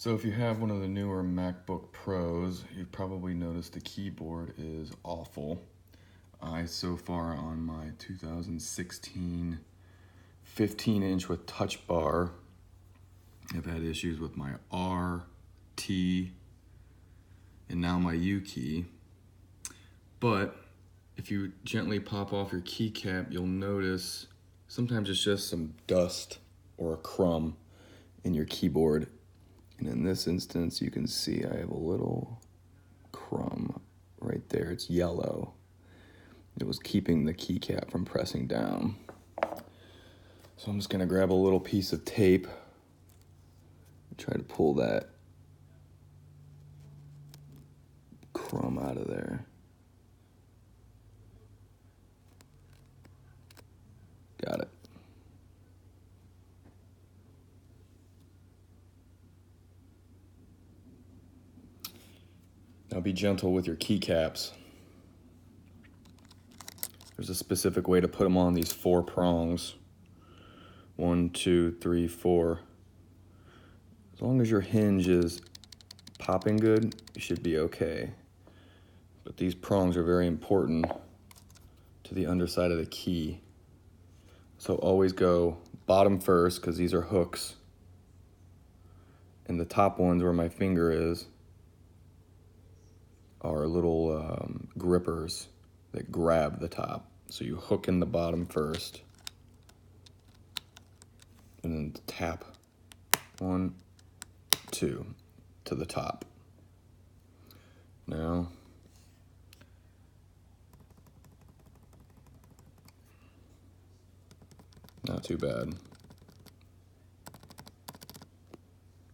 So if you have one of the newer MacBook Pros, you've probably noticed the keyboard is awful. I, so far on my 2016 15-inch with touch bar, I've had issues with my R, T, and now my U key. But if you gently pop off your keycap, you'll notice sometimes it's just some dust or a crumb in your keyboard. And in this instance, you can see I have a little crumb right there. It's yellow. It was keeping the keycap from pressing down. So I'm just gonna grab a little piece of tape and try to pull that crumb out of there. Got it. Now be gentle with your keycaps. There's a specific way to put them on these 4 prongs. 1, 2, 3, 4. As long as your hinge is popping good, you should be okay. But these prongs are very important to the underside of the key. So always go bottom first, because these are hooks. And the top ones where my finger is are little grippers that grab the top. So you hook in the bottom first, and then tap 1, 2 to the top. Now, not too bad.